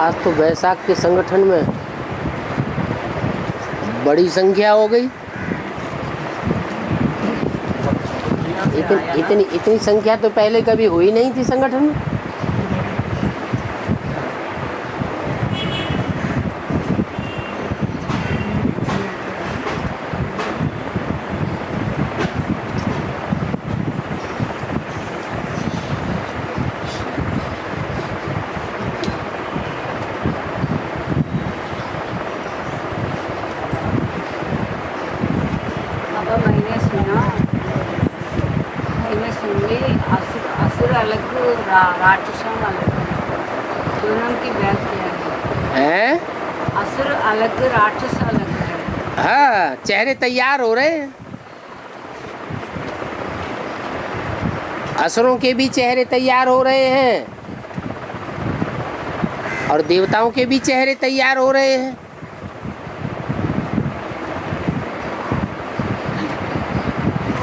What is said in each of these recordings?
आज तो वैशाख के संगठन में बड़ी संख्या हो गई। इतनी संख्या तो पहले कभी हुई नहीं थी संगठन में। राक्षसों अलग, दोनों की व्याख्या है। असुर अलग, राक्षस अलग है। हाँ, चेहरे तैयार हो रहे हैं। असुरों के भी चेहरे तैयार हो रहे हैं और देवताओं के भी चेहरे तैयार हो रहे हैं।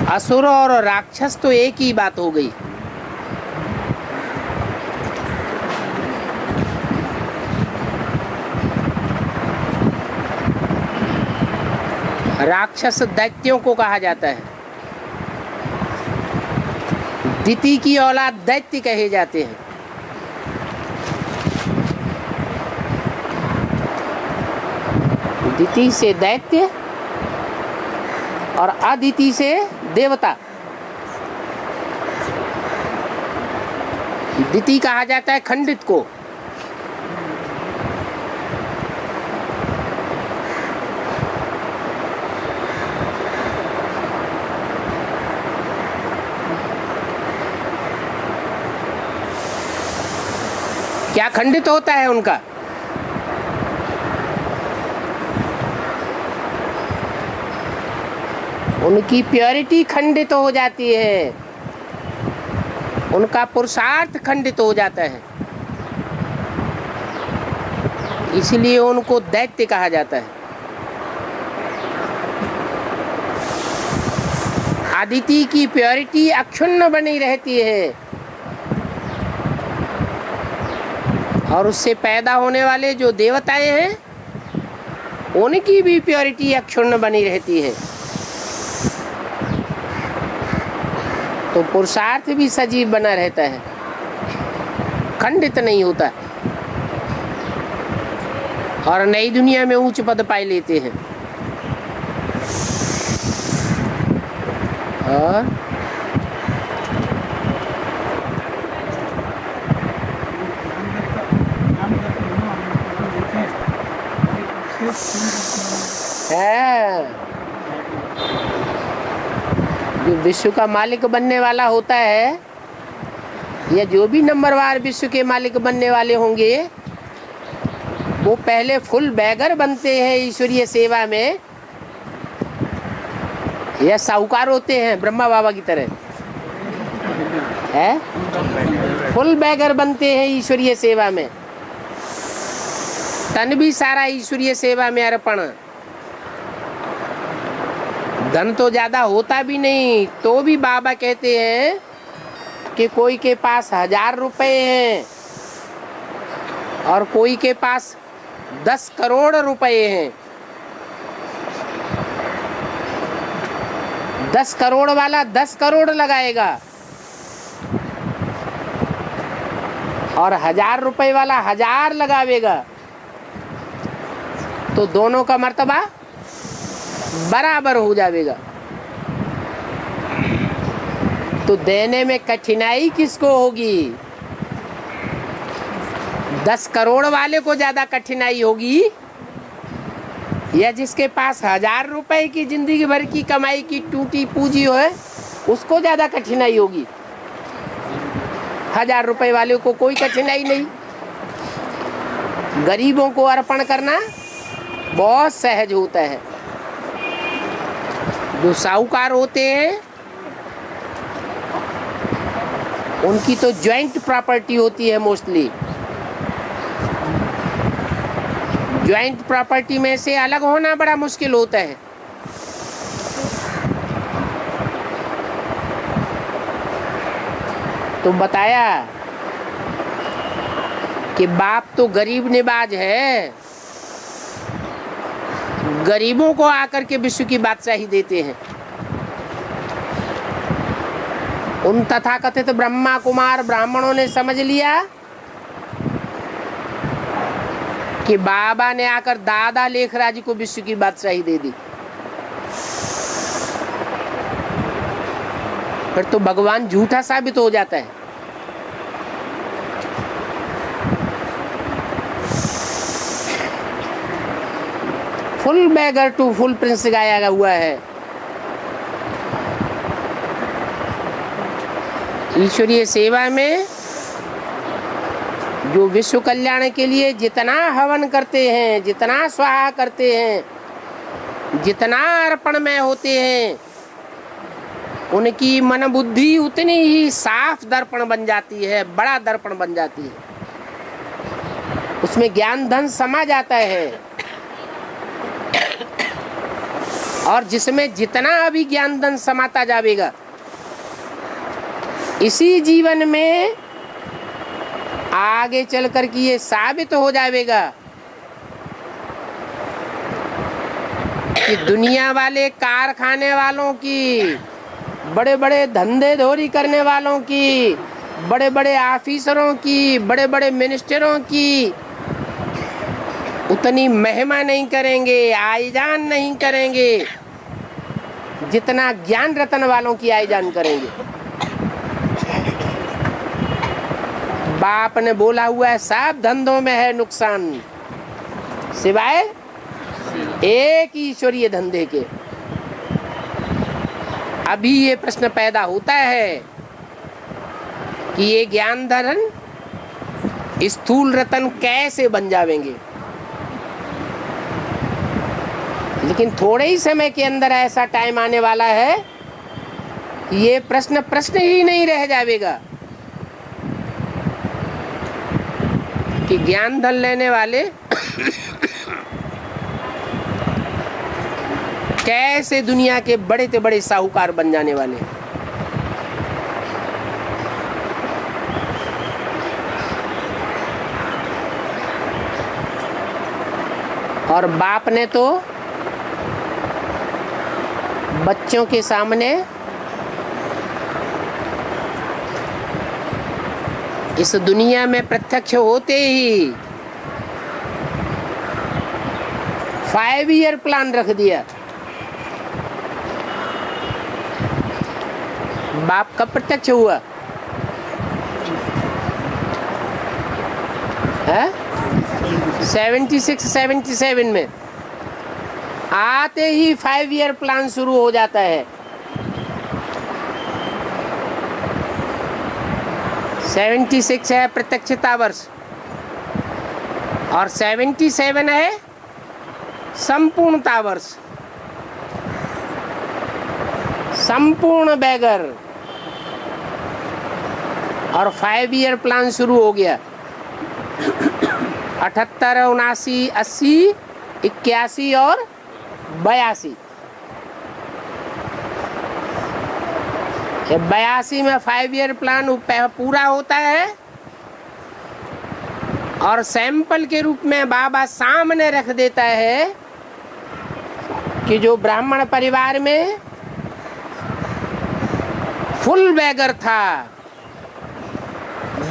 असुर और राक्षस तो एक ही बात हो गई। राक्षस दैत्यों को कहा जाता है। दिति की औलाद दैत्य कहे जाते हैं। दिति से दैत्य और अदिति से देवता। दिति कहा जाता है खंडित को, क्या खंडित होता है उनका? उनकी प्योरिटी खंडित हो जाती है, उनका पुरुषार्थ खंडित हो जाता है, इसलिए उनको दैत्य कहा जाता है। आदिति की प्योरिटी अक्षुण्ण बनी रहती है और उससे पैदा होने वाले जो देवताएं हैं उनकी भी प्योरिटी अक्षुण्ण बनी रहती है। तो पुरुषार्थ भी सजीव बना रहता है, खंडित नहीं होता और नई दुनिया में उच्च पद पाए लेते हैं। और जो विश्व का मालिक बनने वाला होता है या जो भी नंबरवार विश्व के मालिक बनने वाले होंगे वो पहले फुल बैगर बनते हैं ईश्वरीय सेवा में, या साहूकार होते हैं ब्रह्मा बाबा की तरह है। फुल बैगर बनते हैं ईश्वरीय सेवा में, तन भी सारा ईश्वरीय सेवा में अर्पण। धन तो ज्यादा होता भी नहीं तो भी बाबा कहते हैं कि कोई के पास 1000 रुपए हैं और कोई के पास 10 करोड़ रुपए हैं। 10 करोड़ वाला 10 करोड़ लगाएगा और 1000 रुपए वाला 1000 लगावेगा, तो दोनों का मर्तबा बराबर हो जाएगा। तो देने में कठिनाई किसको होगी? 10 करोड़ वाले को ज्यादा कठिनाई होगी या जिसके पास 1000 रुपए की जिंदगी भर की कमाई की टूटी पूंजी हो है उसको ज्यादा कठिनाई होगी? 1000 रुपए वाले को कोई कठिनाई नहीं। गरीबों को अर्पण करना बहुत सहज होता है। जो साहूकार होते हैं उनकी तो ज्वाइंट प्रॉपर्टी होती है मोस्टली। ज्वाइंट प्रॉपर्टी में से अलग होना बड़ा मुश्किल होता है। तो बताया कि बाप तो गरीब निवाज है, गरीबों को आकर के विश्व की बादशाही देते हैं। उन तथाकथित ब्रह्मा कुमार ब्राह्मणों ने समझ लिया कि बाबा ने आकर दादा लेखराज को विश्व की बादशाही दे दी। फिर तो भगवान झूठा साबित हो जाता है। Full beggar to full prince गाया हुआ है। ईश्वरीय सेवा में जो विश्व कल्याण के लिए जितना हवन करते हैं, जितना स्वाहा करते हैं, जितना अर्पण में होते हैं, उनकी मन बुद्धि उतनी ही साफ दर्पण बन जाती है, बड़ा दर्पण बन जाती है। उसमें ज्ञान धन समा जाता है। और जिसमें जितना अभी ज्ञान धन समाता जाएगा, इसी जीवन में आगे चलकर के ये साबित हो जाएगा कि दुनिया वाले कारखाने वालों की, बड़े बड़े धंधे धोरी करने वालों की, बड़े बड़े ऑफिसरों की, बड़े बड़े मिनिस्टरों की उतनी महिमा नहीं करेंगे, आईजान नहीं करेंगे, जितना ज्ञान रतन वालों की आईजान करेंगे। बाप ने बोला हुआ है सब धंधों में है नुकसान, सिवाय एक ईश्वरीय धंधे के। अभी ये प्रश्न पैदा होता है कि ये ज्ञान धन स्थूल रतन कैसे बन जाएंगे। लेकिन थोड़े ही समय के अंदर ऐसा टाइम आने वाला है कि ये प्रश्न ही नहीं रह जाएगा कि ज्ञान धन लेने वाले कैसे दुनिया के बड़े से बड़े साहूकार बन जाने वाले। और बाप ने तो बच्चों के सामने इस दुनिया में प्रत्यक्ष होते ही 5 ईयर प्लान रख दिया। बाप कब प्रत्यक्ष हुआ है? 76-77 में आते ही 5 ईयर प्लान शुरू हो जाता है। 76 है प्रत्यक्षता वर्ष और 77 है संपूर्णता वर्ष, संपूर्ण बैगर। और 5 ईयर प्लान शुरू हो गया। 78, 79, 80, 81 और 82। 82 में 5 ईयर प्लान पूरा होता है और सैंपल के रूप में बाबा सामने रख देता है कि जो ब्राह्मण परिवार में फुल बैगर था,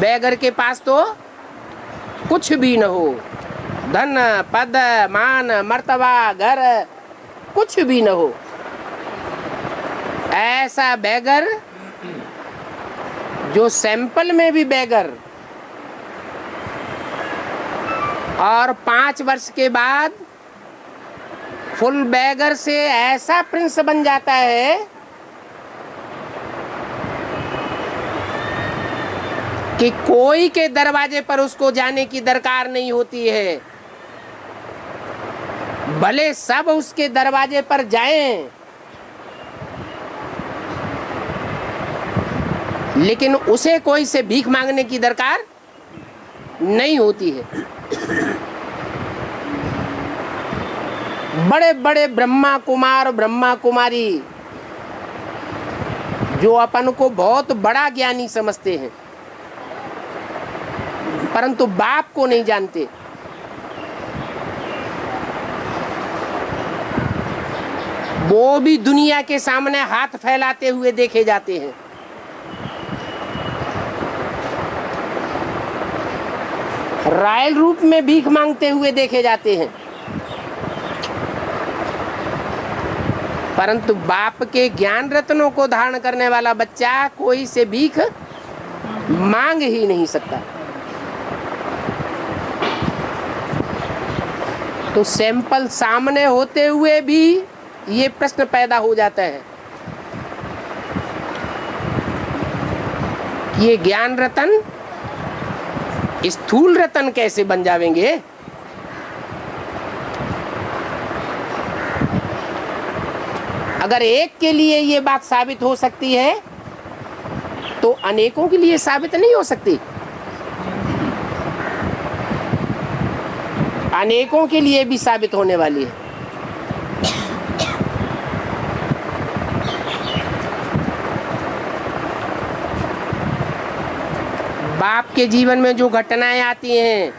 बैगर के पास तो कुछ भी न हो, धन पद मान मर्तबा घर कुछ भी न हो, ऐसा बैगर जो सैंपल में भी बैगर, और 5 वर्ष के बाद फुल बैगर से ऐसा प्रिंस बन जाता है कि कोई के दरवाजे पर उसको जाने की दरकार नहीं होती है। भले सब उसके दरवाजे पर जाएं, लेकिन उसे कोई से भीख मांगने की दरकार नहीं होती है। बड़े बड़े ब्रह्मा कुमार ब्रह्मा कुमारी जो अपन को बहुत बड़ा ज्ञानी समझते हैं, परंतु बाप को नहीं जानते। वो भी दुनिया के सामने हाथ फैलाते हुए देखे जाते हैं। रॉयल रूप में भीख मांगते हुए देखे जाते हैं, परंतु बाप के ज्ञान रत्नों को धारण करने वाला बच्चा कोई से भीख मांग ही नहीं सकता। तो सैंपल सामने होते हुए भी ये प्रश्न पैदा हो जाता है कि ये ज्ञान रतन स्थूल रतन कैसे बन जावेंगे। अगर एक के लिए ये बात साबित हो सकती है तो अनेकों के लिए साबित नहीं हो सकती। अनेकों के लिए भी साबित होने वाली है। बाप के जीवन में जो घटनाएं आती हैं,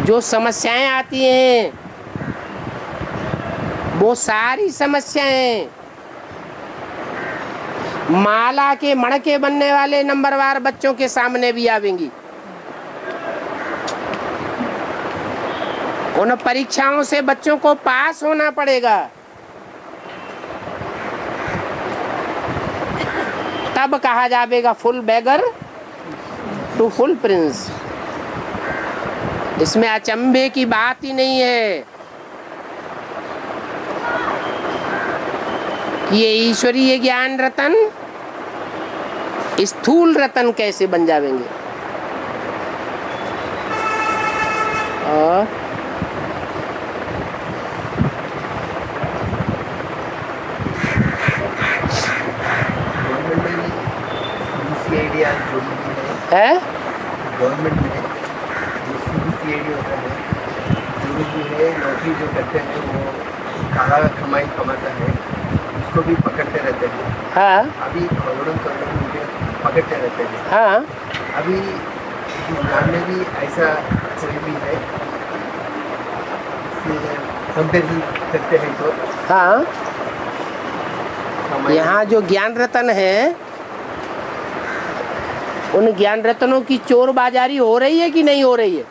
जो समस्याएं आती हैं, वो सारी समस्याएं माला के मणके बनने वाले नंबरवार बच्चों के सामने भी आवेंगी। उन परीक्षाओं से बच्चों को पास होना पड़ेगा, तब कहा जाएगा full beggar to full prince. इसमें अचंभे की बात ही नहीं है कि ये ईश्वरीय ज्ञान रतन स्थूल रतन कैसे बन जाएंगे। और है गवर्नमेंट में जो CBCID होता है, जो भी है नौकरी जो करते हैं वो काला कमाई कमाता है, उसको भी पकड़ते रहते हैं। हाँ अभी करोड़ों मुझे पकड़ते रहते हैं। हाँ अभी गाँव में भी ऐसा कोई भी है, कंपेरिजन करते हैं तो हाँ, कमाई यहाँ जो ज्ञान रतन है उन ज्ञान रत्नों की चोर बाजारी हो रही है कि नहीं हो रही है?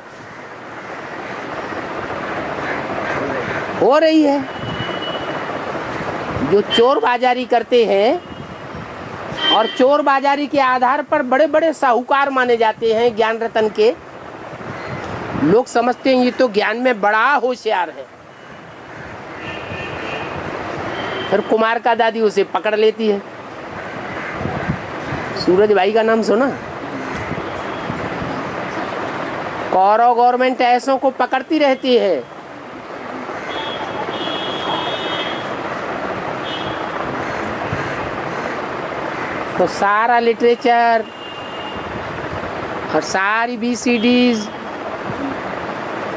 हो रही है। जो चोर बाजारी करते हैं और चोर बाजारी के आधार पर बड़े बड़े साहूकार माने जाते हैं ज्ञान रतन के, लोग समझते हैं ये तो ज्ञान में बड़ा होशियार है। फिर कुमार का दादी उसे पकड़ लेती है। सूरज भाई का नाम सुना? कौरव गवर्नमेंट ऐसों को पकड़ती रहती है। तो सारा लिटरेचर और सारी BCDs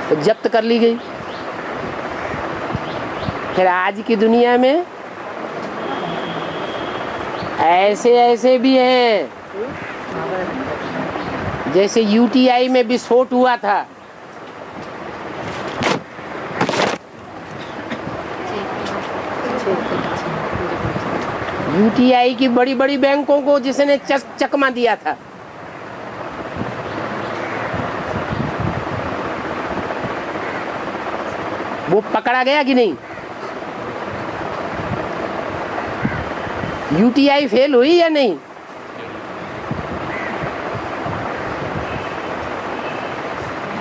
तो जब्त कर ली गई। फिर आज की दुनिया में ऐसे भी हैं, जैसे UTI में विस्फोट हुआ था, UTI की बड़ी बड़ी बैंकों को जिसने चकमा दिया था, वो पकड़ा गया कि नहीं? UTI फेल हुई या नहीं?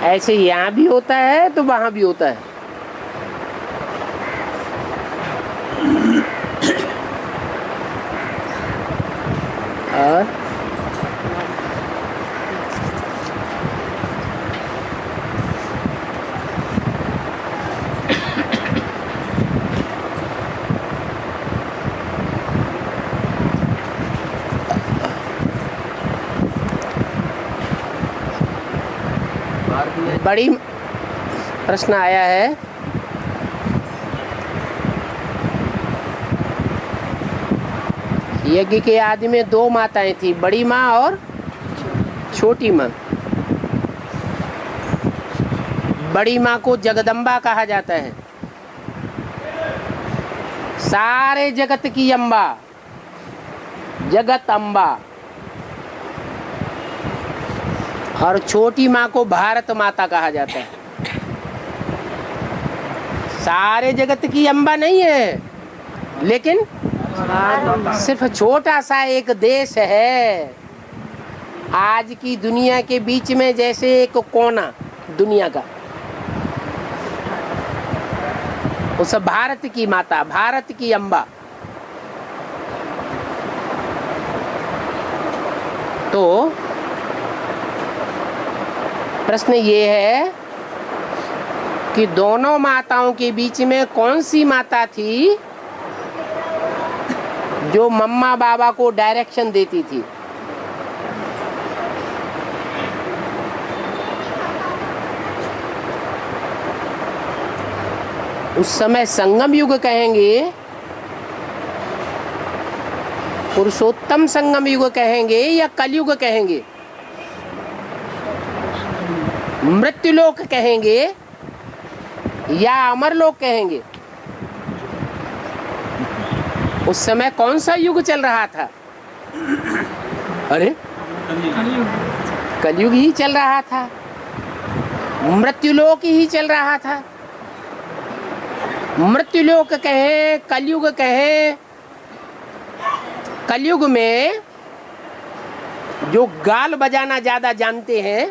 ऐसे यहाँ भी होता है तो वहाँ भी होता है। और बड़ी प्रश्न आया है, यज्ञ के आदि में 2 माताएं थी, बड़ी माँ और छोटी माँ। बड़ी माँ को जगदम्बा कहा जाता है, सारे जगत की अम्बा, जगत अम्बा। और छोटी माँ को भारत माता कहा जाता है। सारे जगत की अम्बा नहीं है, लेकिन सिर्फ छोटा सा एक देश है आज की दुनिया के बीच में, जैसे एक कोना दुनिया का, उस भारत की माता, भारत की अम्बा। तो प्रश्न ये है कि दोनों माताओं के बीच में कौन सी माता थी जो मम्मा बाबा को डायरेक्शन देती थी? उस समय संगम युग कहेंगे, पुरुषोत्तम संगम युग कहेंगे, या कलयुग कहेंगे, मृत्युलोक कहेंगे, या अमरलोक कहेंगे? उस समय कौन सा युग चल रहा था? अरे कलयुग ही चल रहा था, मृत्युलोक ही चल रहा था। मृत्युलोक कहें, कलयुग कहें, कलयुग में जो गाल बजाना ज्यादा जानते हैं,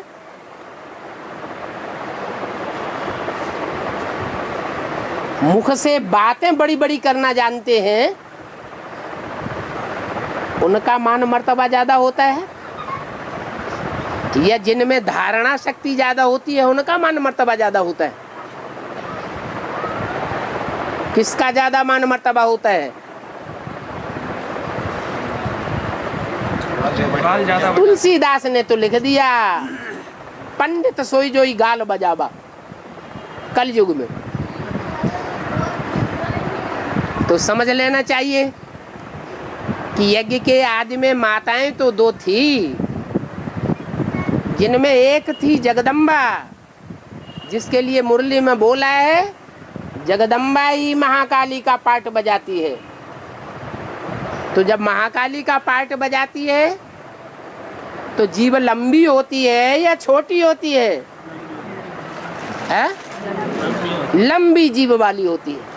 मुख से बातें बड़ी बड़ी करना जानते हैं, उनका मान मर्तबा ज्यादा होता है, या जिनमें धारणा शक्ति ज्यादा होती है उनका मान मर्तबा ज्यादा होता है? किसका ज्यादा मान मर्तबा होता है? तुलसीदास ने तो लिख दिया, पंडित सोई जोई गाल बजावा, कलयुग में। तो समझ लेना चाहिए कि यज्ञ के आदि में माताएं तो दो थी, जिनमें एक थी जगदम्बा, जिसके लिए मुरली में बोला है जगदम्बा ही महाकाली का पार्ट बजाती है। तो जब महाकाली का पार्ट बजाती है तो जीव लंबी होती है या छोटी होती है? लंबी जीव वाली होती है।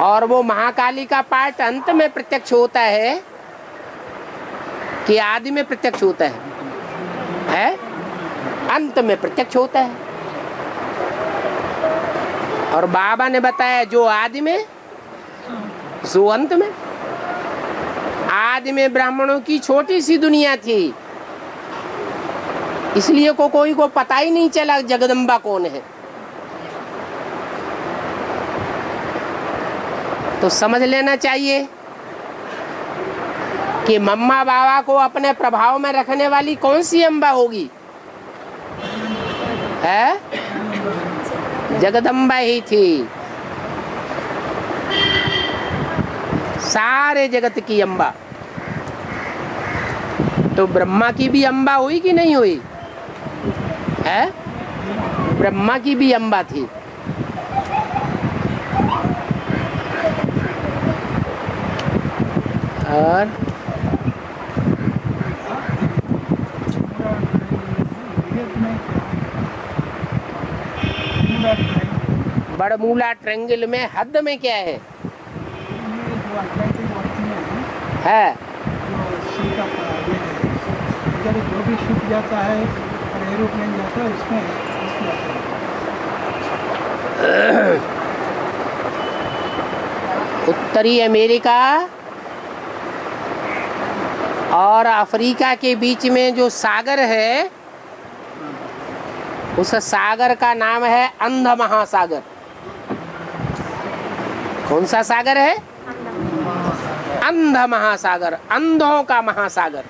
और वो महाकाली का पार्ट अंत में प्रत्यक्ष होता है कि आदि में प्रत्यक्ष होता है? अंत में प्रत्यक्ष होता है। और बाबा ने बताया जो आदि में सो अंत में। आदि में ब्राह्मणों की छोटी सी दुनिया थी, इसलिए कोई को पता ही नहीं चला जगदम्बा कौन है। तो समझ लेना चाहिए कि मम्मा बाबा को अपने प्रभाव में रखने वाली कौन सी अम्बा होगी? है जगदम्बा ही थी, सारे जगत की अम्बा। तो ब्रह्मा की भी अम्बा हुई कि नहीं हुई? है ब्रह्मा की भी अम्बा थी। और बड़मूला ट्रेंगल में हद में क्या है? जो भी शिप जाता है और एरोप्लेन जाता है उसमें उत्तरी अमेरिका और अफ्रीका के बीच में जो सागर है, उस सागर का नाम है अंध महासागर। कौन सा सागर है? अंध महासागर, अंधों का महासागर।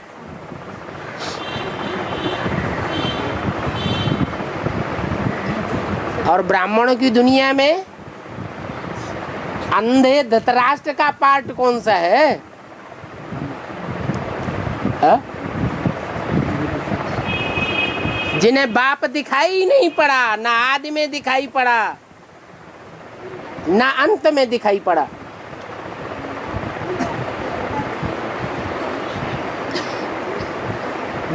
और ब्राह्मणों की दुनिया में अंधे धृतराष्ट्र का पार्ट कौन सा है? जिन्हें बाप दिखाई नहीं पड़ा, ना आदि में दिखाई पड़ा, ना अंत में दिखाई पड़ा।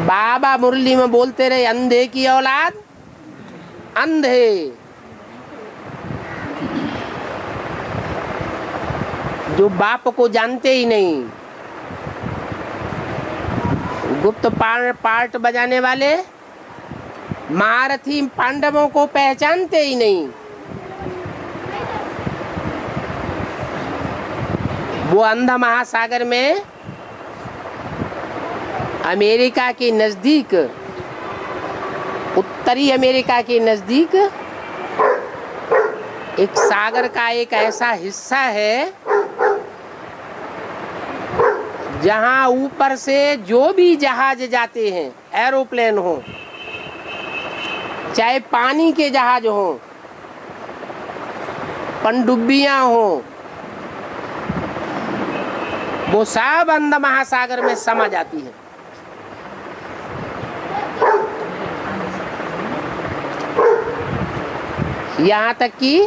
बाबा मुरली में बोलते रहे, अंधे की औलाद अंधे। जो बाप को जानते ही नहीं, गुप्त पार्ट बजाने वाले महारथी पांडवों को पहचानते ही नहीं। वो अंधा महासागर में अमेरिका के नजदीक, उत्तरी अमेरिका के नजदीक एक सागर का एक ऐसा हिस्सा है जहां ऊपर से जो भी जहाज जाते हैं, एरोप्लेन हो चाहे पानी के जहाज हो, पनडुब्बियां हो, वो सब अंध महासागर में समा जाती है। यहाँ तक कि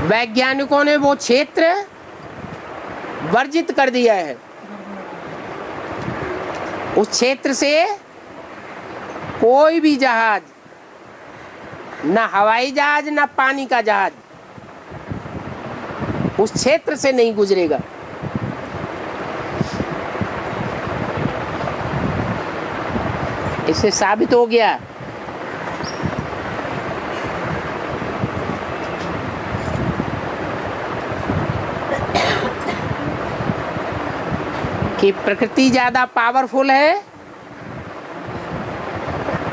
वैज्ञानिकों ने वो क्षेत्र वर्जित कर दिया है। उस क्षेत्र से कोई भी जहाज, ना हवाई जहाज ना पानी का जहाज, उस क्षेत्र से नहीं गुजरेगा। इससे साबित हो गया कि प्रकृति ज्यादा पावरफुल है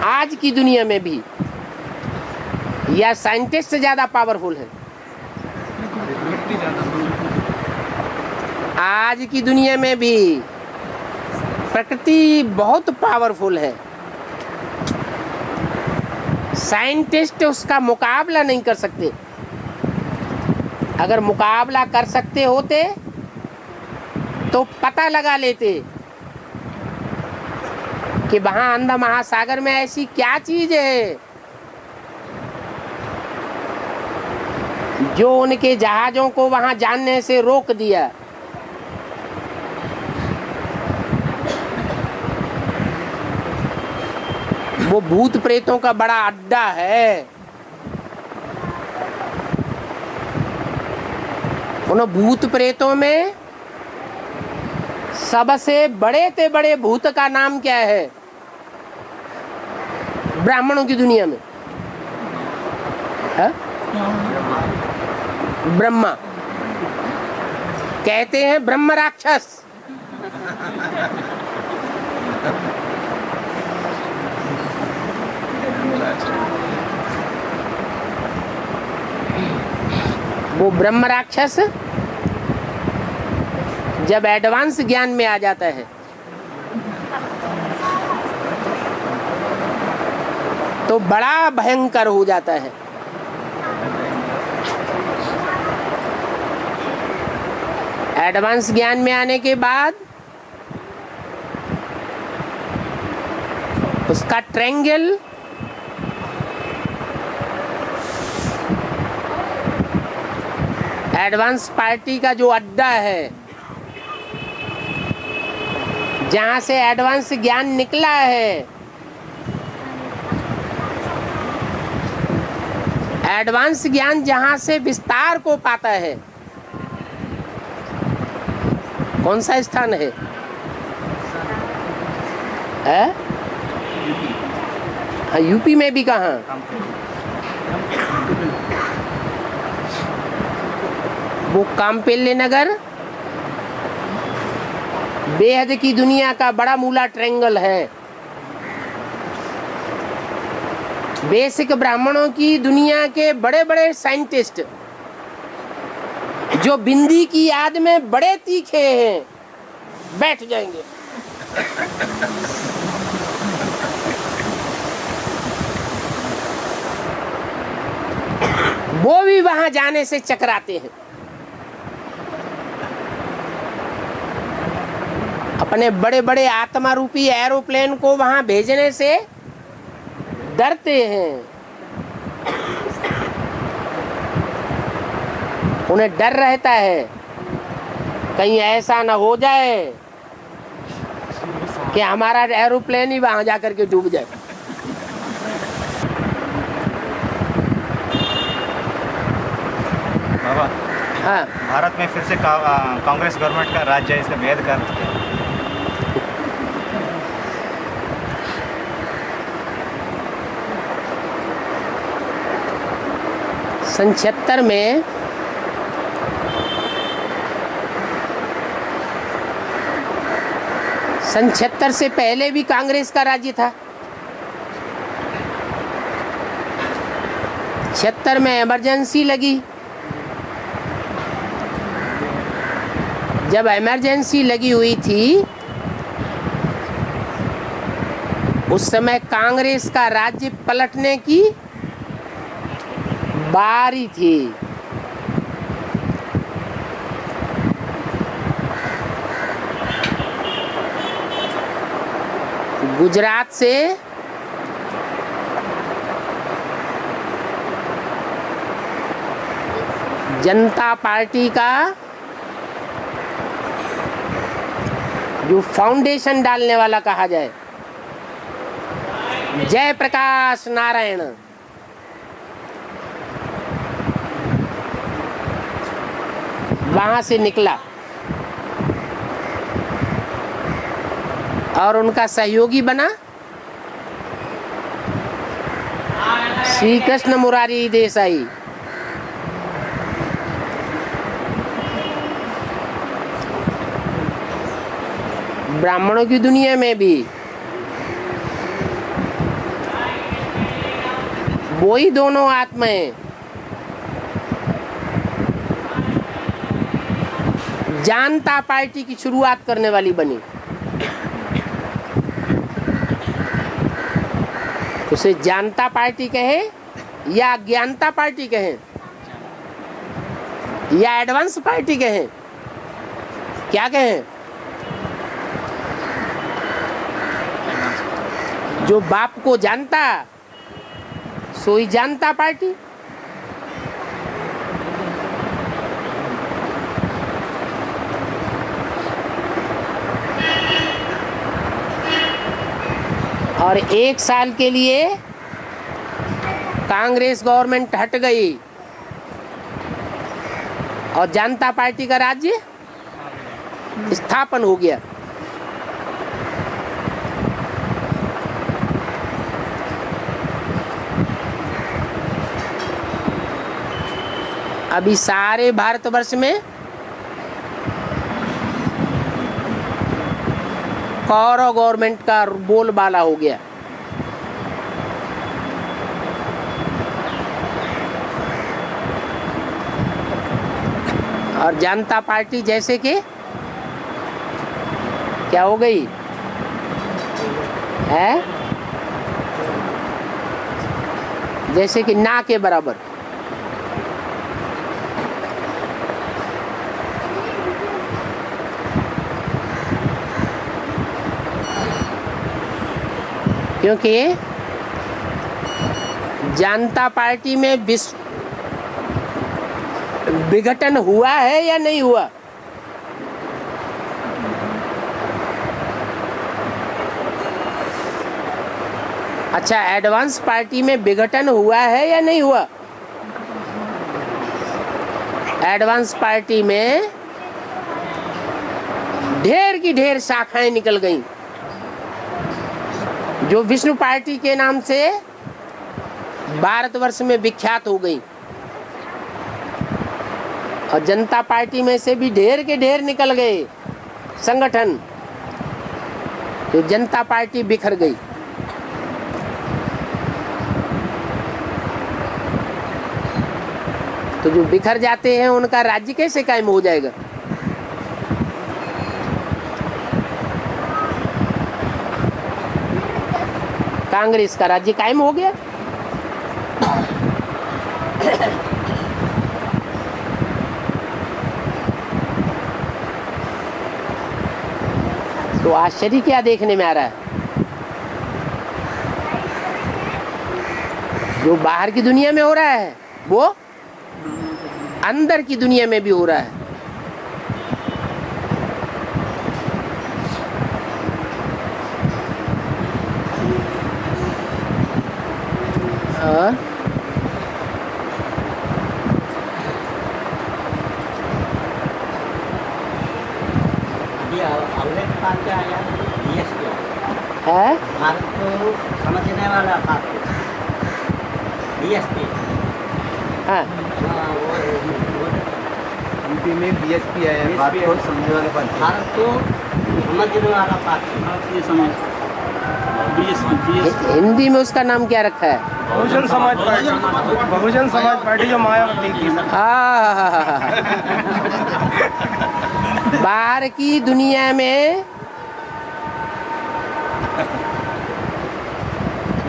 आज की दुनिया में भी, या साइंटिस्ट ज्यादा पावरफुल है? आज की दुनिया में भी प्रकृति बहुत पावरफुल है। साइंटिस्ट उसका मुकाबला नहीं कर सकते। अगर मुकाबला कर सकते होते तो पता लगा लेते कि वहां अंधा महासागर में ऐसी क्या चीज है जो उनके जहाजों को वहां जाने से रोक दिया। वो भूत प्रेतों का बड़ा अड्डा है। उन भूत प्रेतों में सबसे बड़े से बड़े भूत का नाम क्या है ब्राह्मणों की दुनिया में? है? ब्रह्मा। कहते हैं ब्रह्म राक्षस। वो ब्रह्म राक्षस जब एडवांस ज्ञान में आ जाता है तो बड़ा भयंकर हो जाता है। एडवांस ज्ञान में आने के बाद उसका ट्रायंगल एडवांस पार्टी का जो अड्डा है, जहां से एडवांस ज्ञान निकला है, एडवांस ज्ञान जहां से विस्तार को पाता है, कौन सा स्थान है? यूपी में भी कहाँ? वो काम्पेल्ले नगर बेहद की दुनिया का बड़ा मूला ट्रायंगल है। बेसिक ब्राह्मणों की दुनिया के बड़े बड़े साइंटिस्ट जो बिंदी की याद में बड़े तीखे हैं बैठ जाएंगे। वो भी वहां जाने से चकराते हैं। अब अपने बड़े बड़े आत्मा रूपी एरोप्लेन को वहां भेजने से डरते हैं। उन्हें डर रहता है कहीं ऐसा ना हो जाए कि हमारा एरोप्लेन ही वहां जाकर के डूब जाए। बाबा, हाँ, भारत में फिर से कांग्रेस गवर्नमेंट का राज्य है, इसका भेद कर सन 76 में सन 76 से पहले भी कांग्रेस का राज्य था। 76 में इमरजेंसी लगी। जब इमरजेंसी लगी हुई थी उस समय कांग्रेस का राज्य पलटने की बारी थी। गुजरात से जनता पार्टी का जो फाउंडेशन डालने वाला कहा जाए, जयप्रकाश नारायण, वहां से निकला और उनका सहयोगी बना श्री कृष्ण मुरारी देसाई। ब्राह्मणों की दुनिया में भी वही दोनों आत्माएं जनता पार्टी की शुरुआत करने वाली बनी। उसे जनता पार्टी कहे या ज्ञानता पार्टी कहें या एडवांस पार्टी कहें, क्या कहें? जो बाप को जानता सोई जनता पार्टी। और 1 साल के लिए कांग्रेस गवर्नमेंट हट गई और जनता पार्टी का राज्य स्थापन हो गया। अभी सारे भारतवर्ष में कौरव गवर्नमेंट का बोलबाला हो गया। और जनता पार्टी जैसे कि क्या हो गई है, जैसे कि ना के बराबर। क्योंकि जनता पार्टी में विघटन हुआ है या नहीं हुआ? अच्छा, एडवांस पार्टी में विघटन हुआ है या नहीं हुआ? एडवांस पार्टी में ढेर की ढेर शाखाएं निकल गईं, जो विष्णु पार्टी के नाम से भारतवर्ष में विख्यात हो गई। और जनता पार्टी में से भी ढेर के ढेर निकल गए संगठन, तो जनता पार्टी बिखर गई। तो जो बिखर जाते हैं उनका राज्य कैसे कायम हो जाएगा? कांग्रेस का राज्य कायम हो गया। तो तो आश्चर्य क्या देखने में आ रहा है? जो बाहर की दुनिया में हो रहा है वो अंदर की दुनिया में भी हो रहा है। और है भारत को समझने वाला बात बीएसपी हाँ यूपी में बीएसपी आया है, बात को समझने वाले पार्टी। भारत को समझने वाला पार्टी भारतीय समाज हिंदी में उसका नाम क्या रखा है? बहुजन समाज पार्टी, बहुजन समाज पार्टी जो मायावती की। बाहर की दुनिया में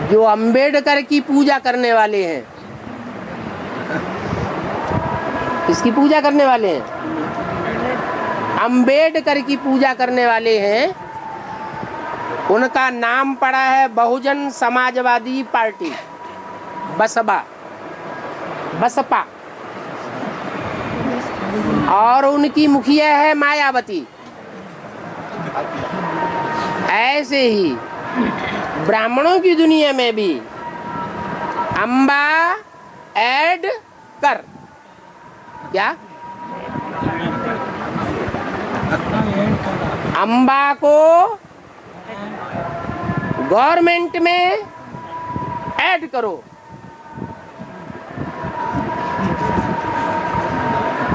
जो अंबेडकर की पूजा करने वाले हैं, किसकी पूजा करने वाले हैं? अंबेडकर की पूजा करने वाले हैं। उनका नाम पड़ा है बहुजन समाजवादी पार्टी, बसपा। और उनकी मुखिया है मायावती। ऐसे ही ब्राह्मणों की दुनिया में भी अम्बा ऐड कर, क्या अम्बा को गवर्नमेंट में ऐड करो।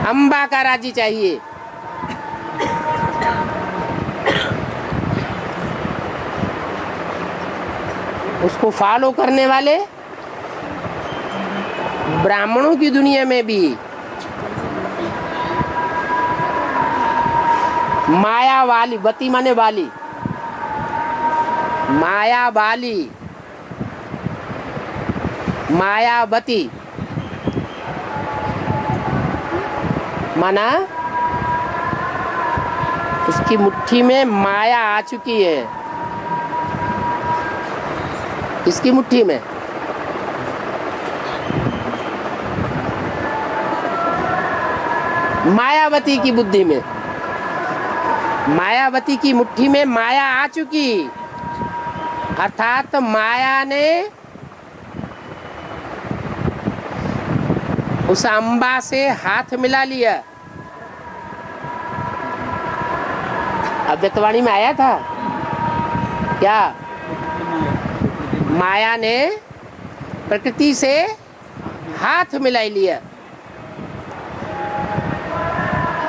अम्बा का राज्य चाहिए। उसको फॉलो करने वाले ब्राह्मणों की दुनिया में भी माया वाली, बती माने वाली, माया वाली, मायावती माना उसकी मुट्ठी में माया आ चुकी है। किसकी मुट्ठी में? मायावती की बुद्धि में। मायावती की मुट्ठी में माया आ चुकी, अर्थात माया ने उस अम्बा से हाथ मिला लिया। अद्वैतवाणी में आया था क्या? माया ने प्रकृति से हाथ मिला लिया।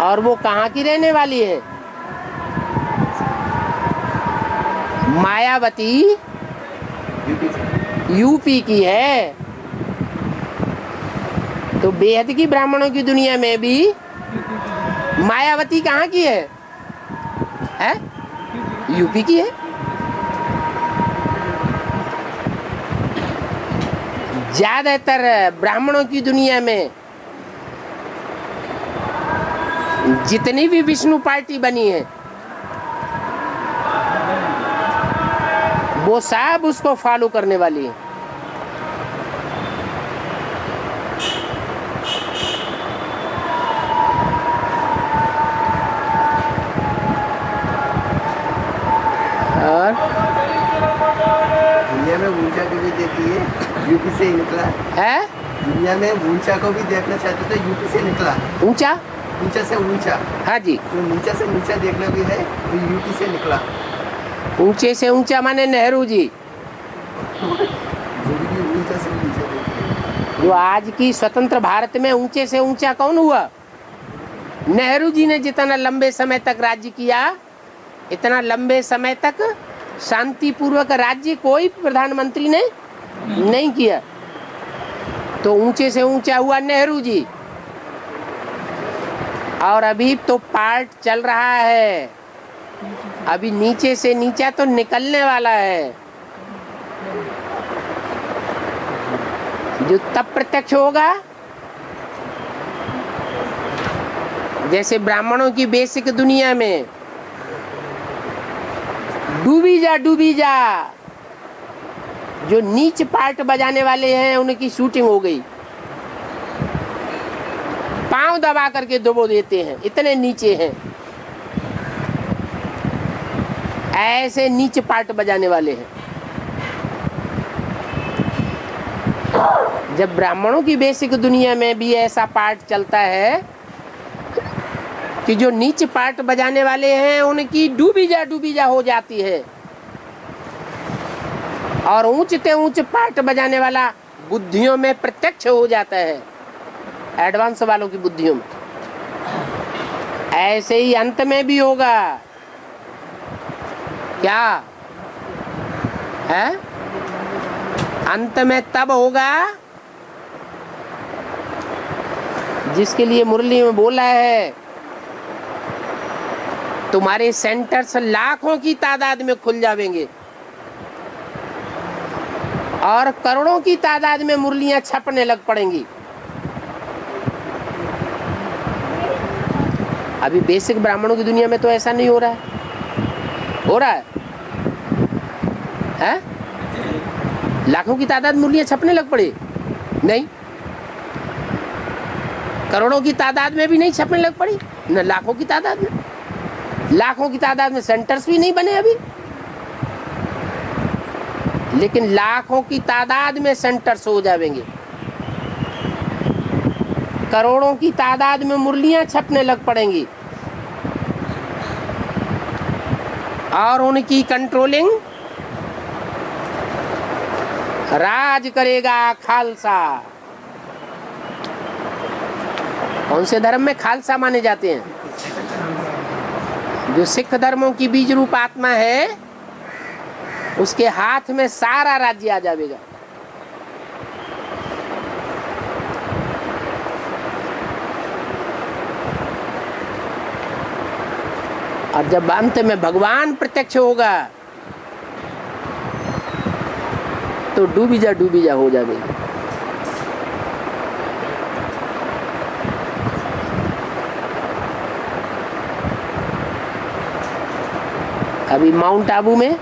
और वो कहाँ की रहने वाली है? मायावती यूपी की है। तो बेहद की ब्राह्मणों की दुनिया में भी मायावती कहाँ की है? यूपी की है। ज्यादातर ब्राह्मणों की दुनिया में जितनी भी विष्णु पार्टी बनी है वो सब उसको फॉलो करने वाली है। और दुनिया में ऊंचा को भी देखिए, यूपी से ही निकला है। दुनिया में ऊंचा को भी देखना चाहते तो यूपी से निकला। ऊंचा, ऊंचा से ऊंचा, हाँ जी। तो नीचा से नीचा देखना भी है तो यूपी से निकला। ऊंचे से ऊंचा माने नेहरू जी, जो भी ऊंचा से नीचा देखिए। जो आज की स्वतंत्र भारत में ऊंचे से ऊंचा कौन हुआ? नेहरू जी ने जितना लंबे समय तक राज्य किया, इतना लंबे समय तक शांतिपूर्वक राज्य कोई प्रधानमंत्री ने नहीं किया। तो ऊंचे से ऊंचा हुआ नेहरू जी। और अभी तो पार्ट चल रहा है, अभी नीचे से नीचा तो निकलने वाला है। जो तब प्रत्यक्ष होगा, जैसे ब्राह्मणों की बेसिक दुनिया में डूबी जा। जो नीच पार्ट बजाने वाले हैं उनकी शूटिंग हो गई, पांव दबा करके दबो देते हैं, इतने नीचे हैं। ऐसे नीच पार्ट बजाने वाले हैं। जब ब्राह्मणों की बेसिक दुनिया में भी ऐसा पार्ट चलता है कि जो नीच पार्ट बजाने वाले हैं उनकी डूबी जा हो जाती है, और ऊंचते ऊंच पार्ट बजाने वाला बुद्धियों में प्रत्यक्ष हो जाता है, एडवांस वालों की बुद्धियों में। ऐसे ही अंत में भी होगा। क्या है? अंत में तब होगा जिसके लिए मुरली में बोला है, तुम्हारे सेंटर्स लाखों की तादाद में खुल जाएंगे और करोड़ों की तादाद में मुरलियां छपने लग पड़ेंगी। अभी बेसिक ब्राह्मणों की दुनिया में तो ऐसा नहीं हो रहा है। हो रहा है? लाखों की तादाद में मुरलियां छपने लग पड़े? नहीं। करोड़ों की तादाद में भी नहीं छपने लग पड़ी, न लाखों की तादाद में। लाखों की तादाद में सेंटर्स भी नहीं बने अभी, लेकिन लाखों की तादाद में सेंटर्स हो जाएंगे। करोड़ों की तादाद में मुरलियां छपने लग पड़ेंगी और उनकी कंट्रोलिंग राज करेगा खालसा। कौन से धर्म में खालसा माने जाते हैं? जो सिख धर्मों की बीज रूप आत्मा है, उसके हाथ में सारा राज्य आ जाएगा। और जब अंत में भगवान प्रत्यक्ष होगा तो डूबी जा हो जाएगी। अभी माउंट आबू में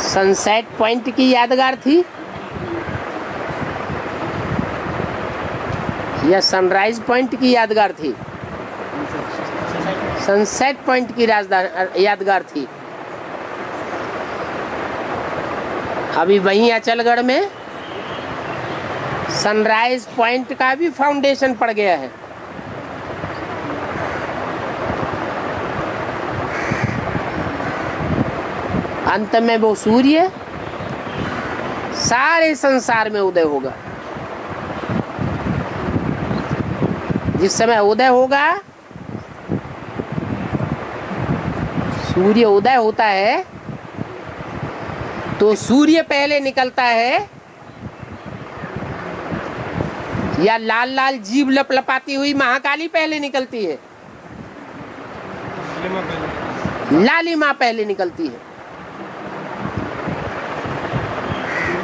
सनसेट पॉइंट की यादगार थी या सनराइज पॉइंट की यादगार थी? सनसेट पॉइंट की यादगार थी। अभी वहीं अचलगढ़ में सनराइज पॉइंट का भी फाउंडेशन पड़ गया है। अंत में वो सूर्य सारे संसार में उदय होगा। जिस समय उदय होगा, सूर्य उदय होता है तो सूर्य पहले निकलता है या लाल लाल जीभ लपलपाती हुई महाकाली पहले निकलती है? लाली माँ पहले निकलती है।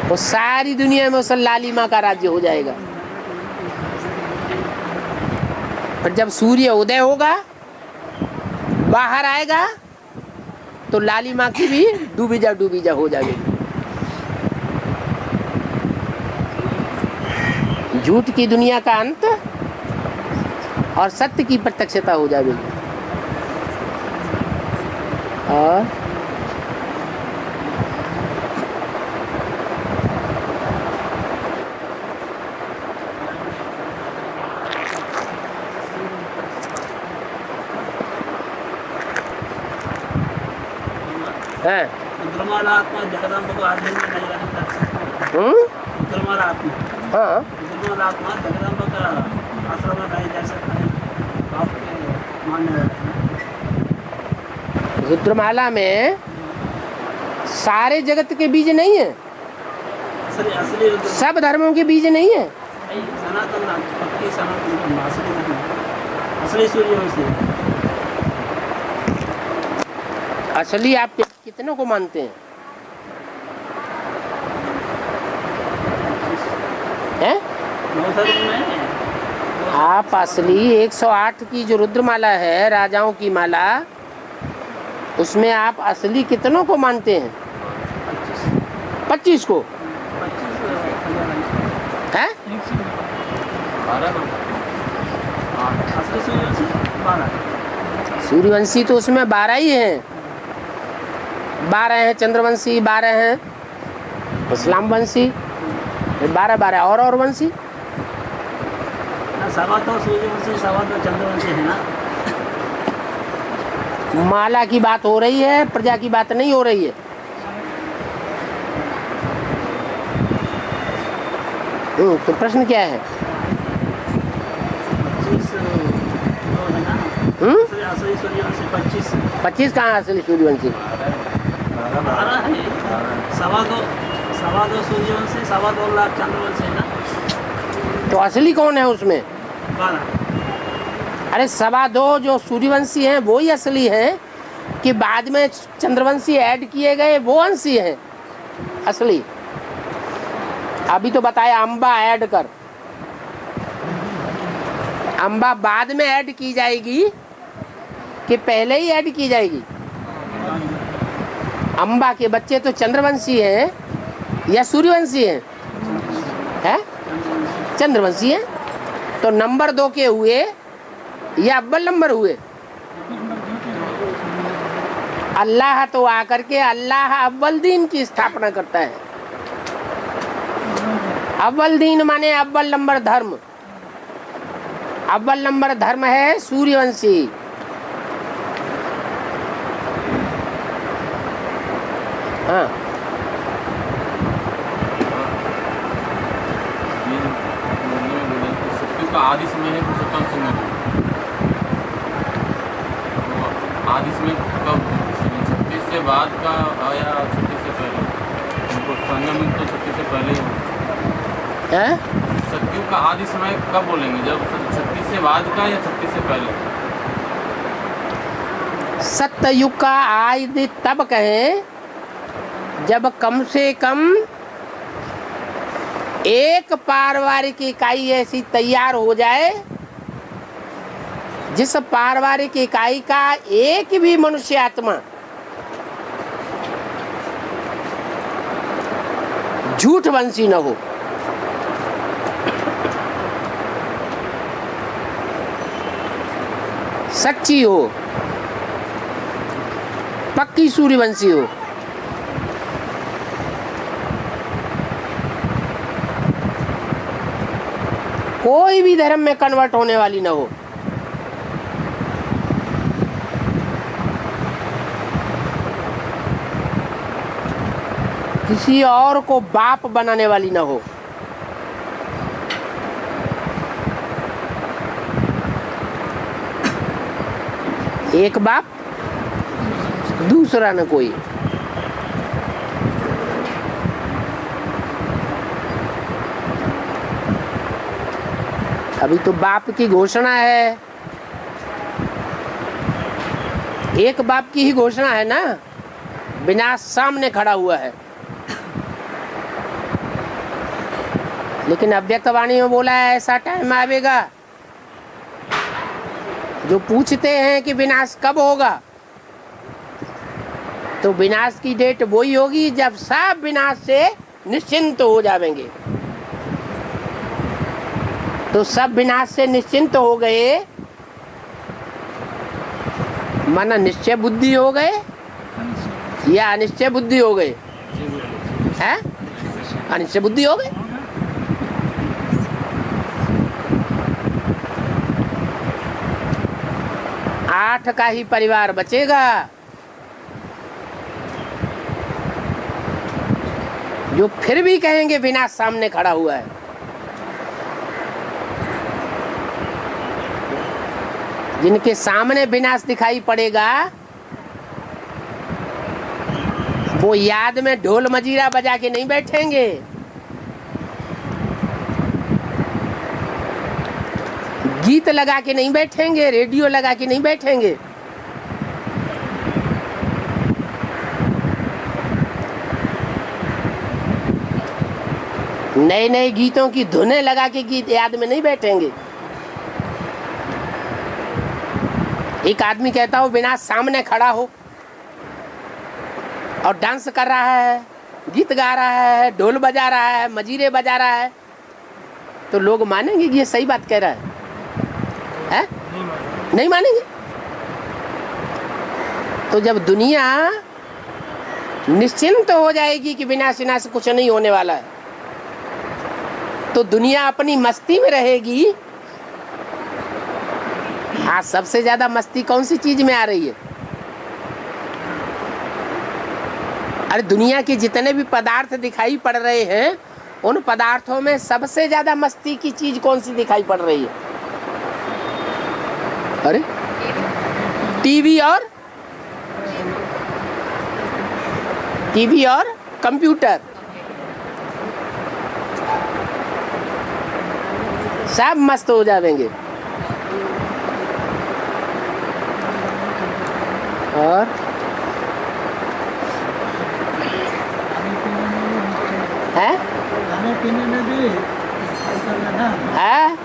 वो सारी दुनिया में उस लाली माँ का राज्य हो जाएगा। पर जब सूर्य उदय होगा, बाहर आएगा, तो लाली माँ की भी डूबी जा हो जाएगी। झूठ की दुनिया का अंत और सत्य की प्रत्यक्षता हो जाएगी। और रुद्रमाला आत्मा जगदम्बा को आधे में नहीं रहता। रुद्रमाला आत्मा, हाँ, रुद्रमाला आत्मा जगदम्बा का आश्रम में नहीं जा सकता है, आपके मानने वाले। रुद्रमाला में सारे जगत के बीज नहीं है, असली रुद्र सब धर्मों के बीज नहीं है। सनातन भक्ति सनातन असली धर्म, असली सूर्य वैसे असली आप कितनों को मानते हैं? बहुत धर्म में आप असली 108 की जो रुद्रमाला है, राजाओं की माला, उसमें आप असली कितनों को मानते हैं? 25 को है? असली सूर्यवंशी 12। सूर्यवंशी तो उसमें 12 ही हैं। 12 हैं चंद्रवंशी, 12 हैं इस्लाम वंशी, 12 और वंशी। सवा तो सूर्यवंशी, सवा तो चंद्रवंशी है ना। माला की बात हो रही है, प्रजा की बात नहीं हो रही है। तो प्रश्न क्या है? 25 असली सूर्यवंशी 25। 25 कहाँ असली सूर्यवंशी? 12 है। सवा दो सूर्यवंशी, 2.25 लाख चंद्रवंशी है ना। तो असली कौन है उसमें? 12। अरे 2.25 जो सूर्यवंशी हैं वो ही असली हैं कि बाद में चंद्रवंशी ऐड किए गए वो वंशी हैं असली? अभी तो बताया अम्बा ऐड कर। अम्बा बाद में ऐड की जाएगी कि पहले ही ऐड की जाएगी? अम्बा के बच्चे तो चंद्रवंशी हैं या सूर्यवंशी हैं? है चंद्रवंशी हैं। तो नंबर 2 के हुए या अव्वल नंबर हुए? अल्लाह तो आकर के अल्लाह अव्वल दीन की स्थापना करता है। अव्वल दीन माने अव्वल नंबर धर्म। अव्वल नंबर धर्म है सूर्यवंशी। हाँ का आदि समय है पुरुषोत्तम समय। आदि समय कब? 36 से बाद का आया, 36 से पहले? उनको संगम तो 36 से पहले ही है? सतयुग का आदि समय कब बोलेंगे? जब 36 से बाद का या 36 से पहले? सत्ययुग का आदि तब कहें जब कम से कम एक पारिवारिक इकाई ऐसी तैयार हो जाए जिस पारिवारिक इकाई का एक भी मनुष्य आत्मा झूठ वंशी न हो। सच्ची हो, पक्की सूर्यवंशी हो। कोई भी धर्म में कन्वर्ट होने वाली ना हो। किसी और को बाप बनाने वाली ना हो। एक बाप दूसरा न कोई। अभी तो बाप की घोषणा है, एक बाप की ही घोषणा है ना। विनाश सामने खड़ा हुआ है, लेकिन अव्यक्तवाणी में बोला है ऐसा टाइम आएगा। जो पूछते हैं कि विनाश कब होगा, तो विनाश की डेट वही होगी जब सब विनाश से निश्चिंत हो जाएंगे। तो सब विनाश से निश्चिंत हो गए, माना निश्चय बुद्धि हो गए या अनिश्चय बुद्धि हो गए? है अनिश्चय बुद्धि हो गए। आठ का ही परिवार बचेगा जो फिर भी कहेंगे विनाश सामने खड़ा हुआ है। जिनके सामने विनाश दिखाई पड़ेगा वो याद में ढोल मजीरा बजा के नहीं बैठेंगे, गीत लगा के नहीं बैठेंगे, रेडियो लगा के नहीं बैठेंगे। नए नए गीतों की धुनें लगा के गीत याद में नहीं बैठेंगे। एक आदमी कहता हो बिना सामने खड़ा हो और डांस कर रहा है, गीत गा रहा है, ढोल बजा रहा है, मजीरे बजा रहा है, तो लोग मानेंगे कि ये सही बात कह रहा है? नहीं मानेंगे। तो जब दुनिया निश्चिंत हो जाएगी कि विनाश विनाश कुछ नहीं होने वाला है, तो दुनिया अपनी मस्ती में रहेगी। हाँ, सबसे ज्यादा मस्ती कौन सी चीज में आ रही है? अरे दुनिया के जितने भी पदार्थ दिखाई पड़ रहे हैं, उन पदार्थों में सबसे ज्यादा मस्ती की चीज कौन सी दिखाई पड़ रही है? अरे टीवी और कंप्यूटर, सब मस्त हो जाएंगे। और है खाने पीने में भी ऐसा है ना। है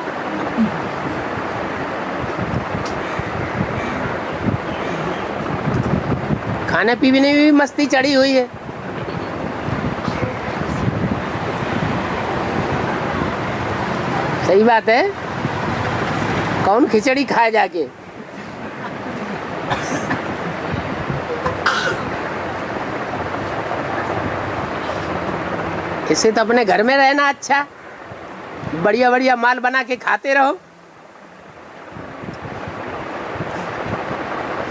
खाने पीने में भी मस्ती चढ़ी हुई है। सही बात है। कौन खिचड़ी खाए जाके? इससे तो अपने घर में रहना अच्छा, बढ़िया बढ़िया माल बना के खाते रहो।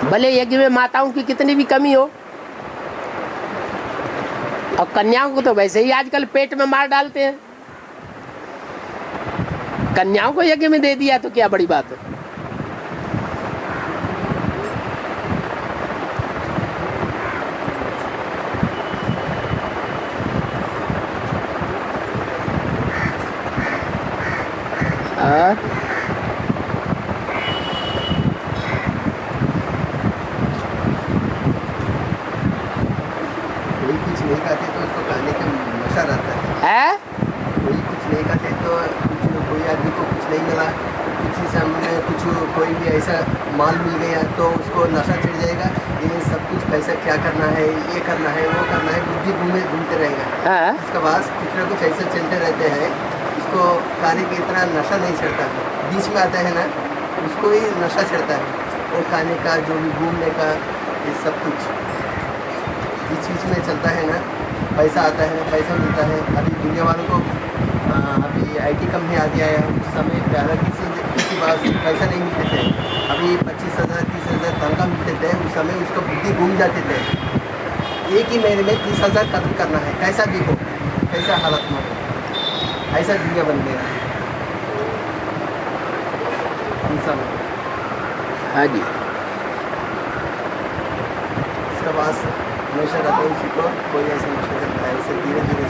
भले यज्ञ में माताओं की कितनी भी कमी हो, और कन्याओं को तो वैसे ही आजकल पेट में मार डालते हैं। कन्याओं को यज्ञ में दे दिया तो क्या बड़ी बात है? और कोई कुछ नहीं खाते तो उसको खाने का नशा रहता है। कोई कुछ नहीं खाते तो कोई आदमी को कुछ नहीं मिला, किसी सामने कुछ कोई भी ऐसा माल मिल गया तो उसको नशा चढ़ जाएगा। ये सब कुछ पैसा क्या करना है, ये करना है, वो करना है, बुद्धि घूमते रहेगा। इसके बाद कुछ ना कुछ ऐसा चलते रहते हैं, उसको खाने की इतना नशा नहीं चढ़ता। बीच में आता है ना, उसको ही नशा चढ़ता है, वो खाने का जो भी घूमने का, ये सब कुछ इस चीज़ में चलता है ना। पैसा आता है, पैसा मिलता है। अभी दुनिया वालों को अभी IT कंपनी आ गया है, उस समय पहले किसी बात पैसा नहीं मिलते थे। अभी 25,000 30,000 तनख्वाह मिलते थे। उस समय उसको बुद्धि घूम जाते थे। एक ही महीने में 30,000 खत्म करना है, कैसा भी हो, कैसा हालत में हो, ऐसा दुनिया बन गया इंसान। हाँ जी। इसके बाद नशा रहता है, उसी को कोई ऐसा नशा करता है, ऐसे धीरे धीरे